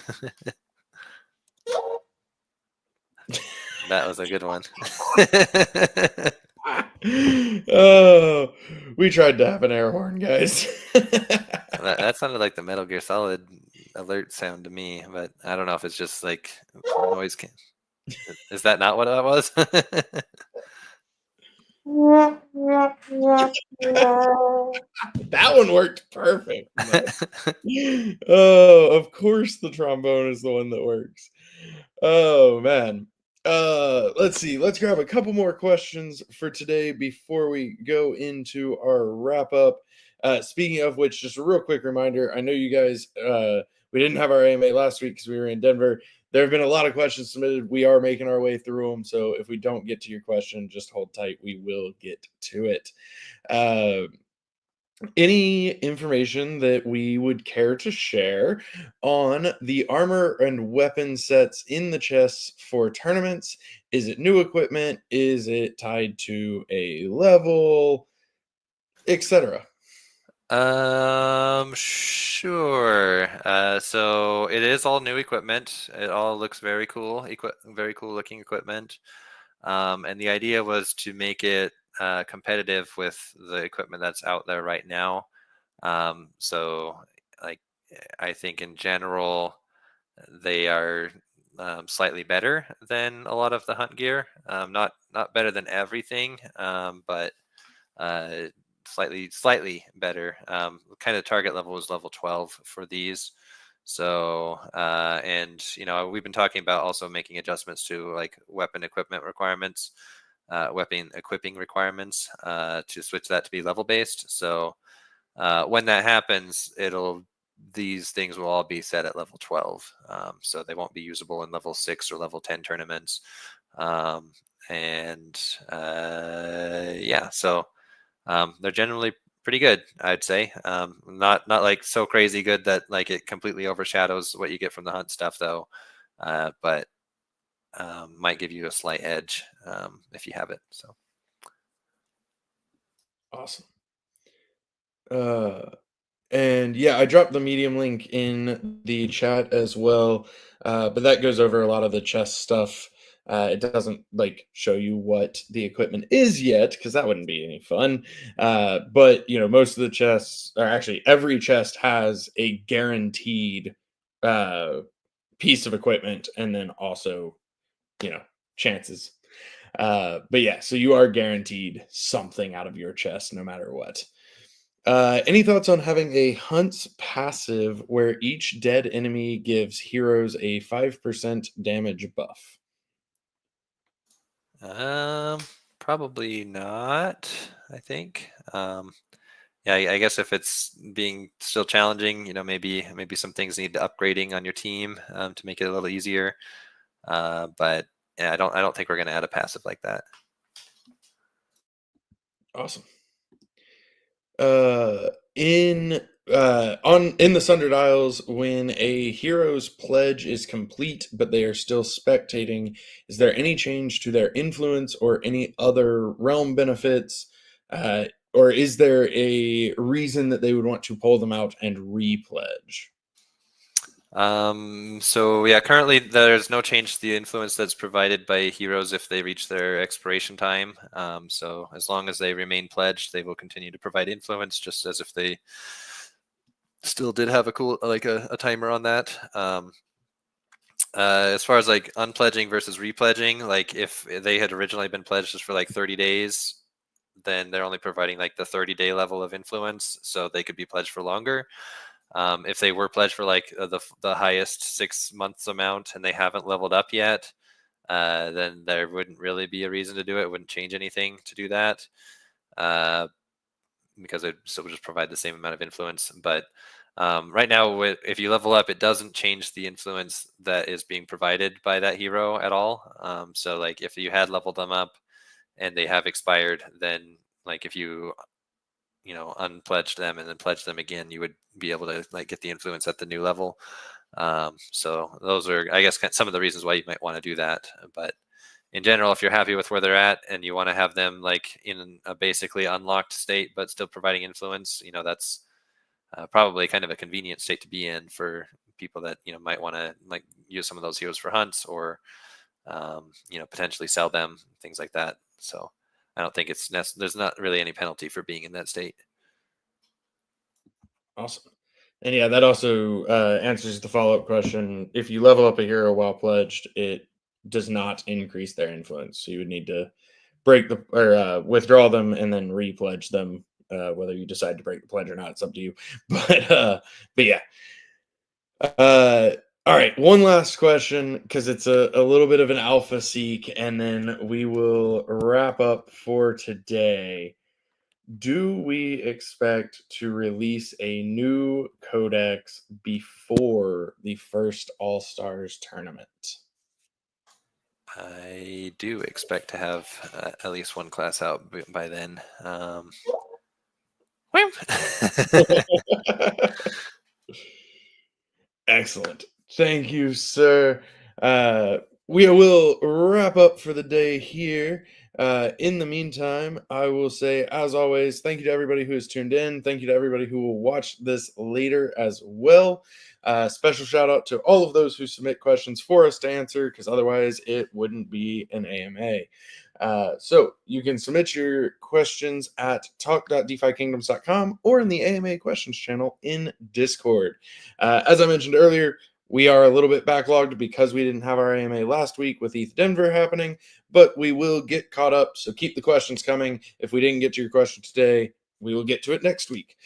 That was a good one. Oh, we tried to have an air horn, guys. That sounded like the Metal Gear Solid alert sound to me, but I don't know if it's just like noise. Is that not what that was? That one worked perfect. Oh, of course the trombone is the one that works. Oh man. Let's see. Let's grab a couple more questions for today before we go into our wrap up. Speaking of which, just a real quick reminder. I know you guys we didn't have our AMA last week because we were in Denver. There have been a lot of questions submitted. We are making our way through them. So if we don't get to your question, just hold tight. We will get to it. Any information that we would care to share on the armor and weapon sets in the chests for tournaments? Is it new equipment? Is it tied to a level, etc.? Sure. So it is all new equipment. It all looks very cool. Very cool looking equipment. And the idea was to make it competitive with the equipment that's out there right now. So, like, I think in general, they are slightly better than a lot of the hunt gear. Not better than everything, but uh, slightly better. Kind of target level is level 12 for these. So and we've been talking about also making adjustments to like weapon equipment requirements, weapon equipping requirements to switch that to be level based. So when that happens, these things will all be set at level 12. So they won't be usable in level 6 or level 10 tournaments. And yeah, so they're generally pretty good, I'd say. Not like so crazy good that like it completely overshadows what you get from the hunt stuff, though. But might give you a slight edge if you have it. So Awesome. And yeah, I dropped the Medium link in the chat as well, but that goes over a lot of the chess stuff. It doesn't like show you what the equipment is yet, because that wouldn't be any fun. But most of the chests, or actually every chest, has a guaranteed piece of equipment, and then also chances. But yeah, so you are guaranteed something out of your chest no matter what. Any thoughts on having a hunt's passive where each dead enemy gives heroes a 5% damage buff? probably not, I think. Yeah, I guess if it's being still challenging, maybe some things need upgrading on your team to make it a little easier. But yeah, I don't think we're going to add a passive like that. Awesome. In the Sundered Isles, when a hero's pledge is complete but they are still spectating, is there any change to their influence or any other realm benefits? Or is there a reason that they would want to pull them out and re-pledge? So yeah, currently there's no change to the influence that's provided by heroes if they reach their expiration time. So as long as they remain pledged, they will continue to provide influence, just as if they still did have a timer on that. As far as like unpledging versus repledging, like if they had originally been pledged just for like 30 days, then they're only providing like the 30-day level of influence, so they could be pledged for longer. If they were pledged for like the highest 6 months amount and they haven't leveled up yet, then there wouldn't really be a reason to do it. It wouldn't change anything to do that, because it still would just provide the same amount of influence. But right now, if you level up, it doesn't change the influence that is being provided by that hero at all. So like if you had leveled them up and they have expired, then like if you unpledged them and then pledged them again, you would be able to like get the influence at the new level. So those are, I guess, some of the reasons why you might want to do that. But in general, if you're happy with where they're at and you want to have them like in a basically unlocked state but still providing influence, that's probably kind of a convenient state to be in for people that might want to like use some of those heroes for hunts, or potentially sell them, things like that. So I don't think there's not really any penalty for being in that state. Awesome. And yeah, that also answers the follow-up question. If you level up a hero while pledged, it does not increase their influence. So you would need to withdraw them and then re-pledge them. Whether you decide to break the pledge or not, it's up to you. But yeah. All right, one last question, because it's a little bit of an alpha seek, and then we will wrap up for today. Do we expect to release a new codex before the first All-Stars tournament? I do expect to have at least one class out by then. Excellent. Thank you, sir. We will wrap up for the day here. In the meantime, I will say, as always, thank you to everybody who has tuned in. Thank you to everybody who will watch this later as well. Special shout out to all of those who submit questions for us to answer, because otherwise it wouldn't be an AMA. So you can submit your questions at talk.defykingdoms.com or in the AMA questions channel in Discord. As I mentioned earlier, we are a little bit backlogged because we didn't have our AMA last week with ETH Denver happening, but we will get caught up. So keep the questions coming. If we didn't get to your question today, we will get to it next week.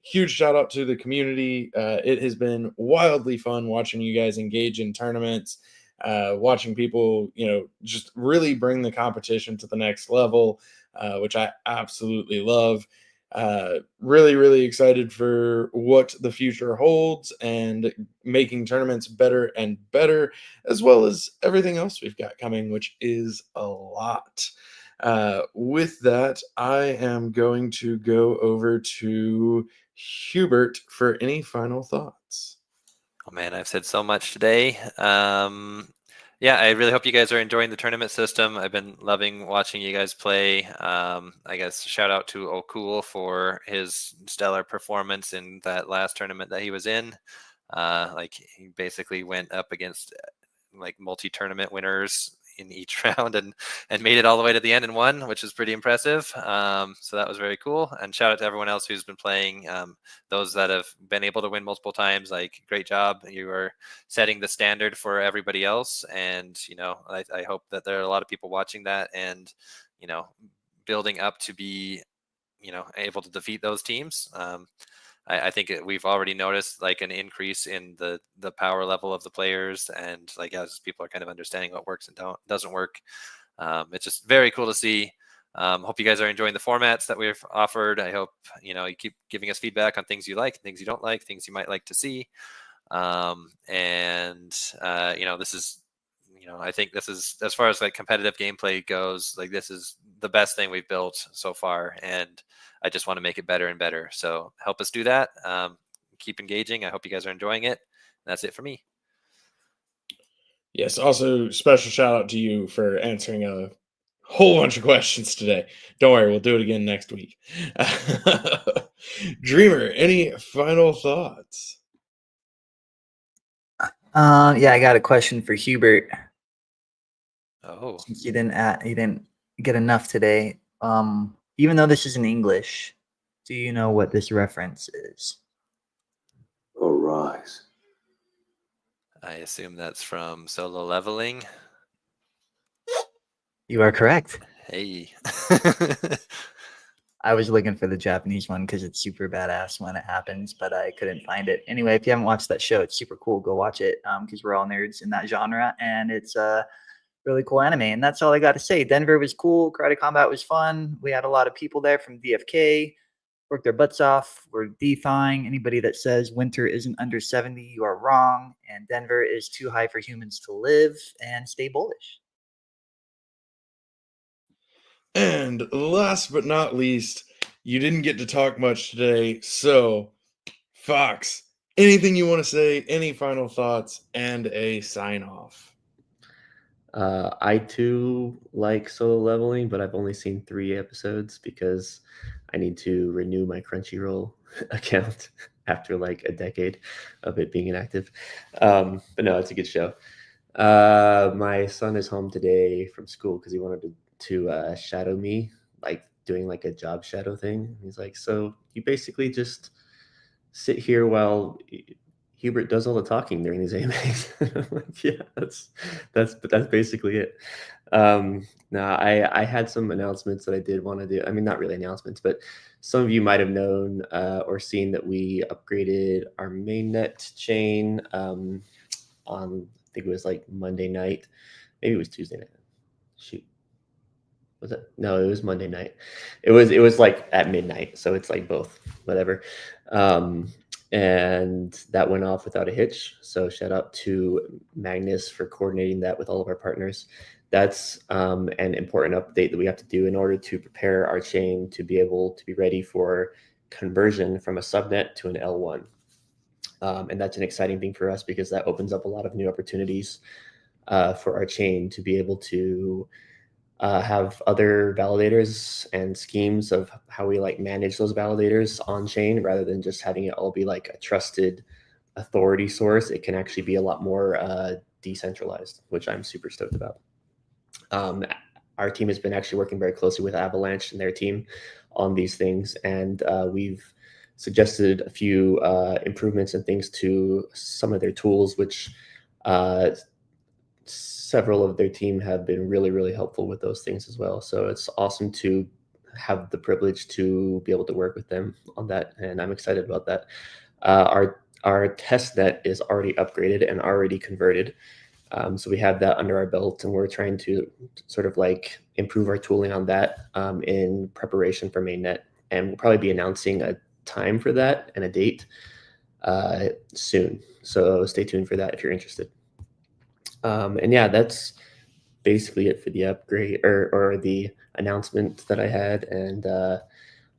Huge shout out to the community. It has been wildly fun watching you guys engage in tournaments, watching people, just really bring the competition to the next level, which I absolutely love. Really, really excited for what the future holds and making tournaments better and better, as well as everything else we've got coming, which is a lot. With that, I am going to go over to Hubert for any final thoughts. Oh man, I've said so much today. Yeah, I really hope you guys are enjoying the tournament system. I've been loving watching you guys play. I guess shout out to O'Cool for his stellar performance in that last tournament that he was in. Like he basically went up against like multi-tournament winners in each round and made it all the way to the end and won, which is pretty impressive. So that was very cool. And shout out to everyone else who's been playing. Those that have been able to win multiple times, like great job. You are setting the standard for everybody else. And, I hope that there are a lot of people watching that and, building up to be, able to defeat those teams. I think we've already noticed like an increase in the power level of the players, and like as people are kind of understanding what works and doesn't work. It's just very cool to see. Hope you guys are enjoying the formats that we've offered. I hope you keep giving us feedback on things you like, things you don't like, things you might like to see. This is I think this is, as far as like competitive gameplay goes, like this is the best thing we've built so far, and I just want to make it better and better. So help us do that. Keep engaging. I hope you guys are enjoying it. That's it for me. Yes, also special shout out to you for answering a whole bunch of questions today. Don't worry, we'll do it again next week. Dreamer, any final thoughts? Yeah, I got a question for Hubert. Oh, Since you didn't get enough today. Even though this is in English, do you know what this reference is? Arise. I assume that's from Solo Leveling. You are correct. Hey. I was looking for the Japanese one because it's super badass when it happens, but I couldn't find it. Anyway, if you haven't watched that show, it's super cool. Go watch it because we're all nerds in that genre, and it's really cool anime. And that's all I got to say. Denver was cool. Karate Combat was fun. We had a lot of people there from DFK. Worked their butts off. We're defying anybody that says winter isn't under 70. You are wrong. And Denver is too high for humans to live. And stay bullish. And last but not least, you didn't get to talk much today. So, Fox, anything you want to say, any final thoughts, and a sign off? I too like Solo Leveling, but I've only seen 3 episodes because I need to renew my Crunchyroll account after like a decade of it being inactive. But no, it's a good show. My son is home today from school because he wanted to shadow me, like doing like a job shadow thing. He's like, so you basically just sit here while Hubert does all the talking during these AMAs. I'm like, yeah, that's basically it. Now I had some announcements that I did want to do. I mean, not really announcements, but some of you might have known or seen that we upgraded our mainnet chain on, I think it was like Monday night. Maybe it was Tuesday night. Shoot. Was it? No, it was Monday night. It was like at midnight. So it's like both, whatever. And that went off without a hitch. So shout out to Magnus for coordinating that with all of our partners. That's an important update that we have to do in order to prepare our chain to be able to be ready for conversion from a subnet to an L1. And that's an exciting thing for us because that opens up a lot of new opportunities for our chain to be able to have other validators and schemes of how we like manage those validators on chain, rather than just having it all be like a trusted authority source. It can actually be a lot more decentralized, which I'm super stoked about. Our team has been actually working very closely with Avalanche and their team on these things, and we've suggested a few improvements and things to some of their tools, which several of their team have been really, really helpful with those things as well. So it's awesome to have the privilege to be able to work with them on that, and I'm excited about that. Our test net is already upgraded and already converted. So we have that under our belt, and we're trying to sort of like improve our tooling on that in preparation for mainnet. And we'll probably be announcing a time for that and a date soon. So stay tuned for that if you're interested. And yeah, that's basically it for the upgrade or the announcement that I had. And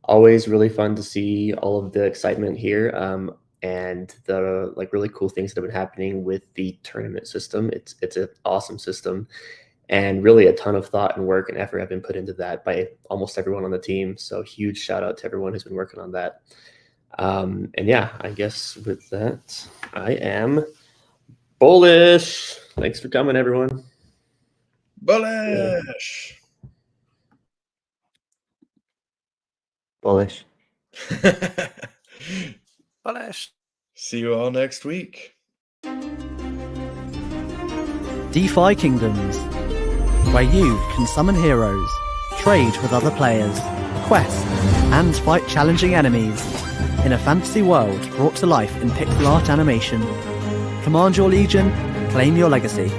always really fun to see all of the excitement here. And the like really cool things that have been happening with the tournament system. It's an awesome system, and really a ton of thought and work and effort have been put into that by almost everyone on the team. So huge shout out to everyone who's been working on that. And yeah, I guess with that, I am bullish. Thanks for coming, everyone. Bullish. Bullish. Bullish. See you all next week. DeFi Kingdoms, where you can summon heroes, trade with other players, quest, and fight challenging enemies in a fantasy world brought to life in pixel art animation. Command your legion, claim your legacy.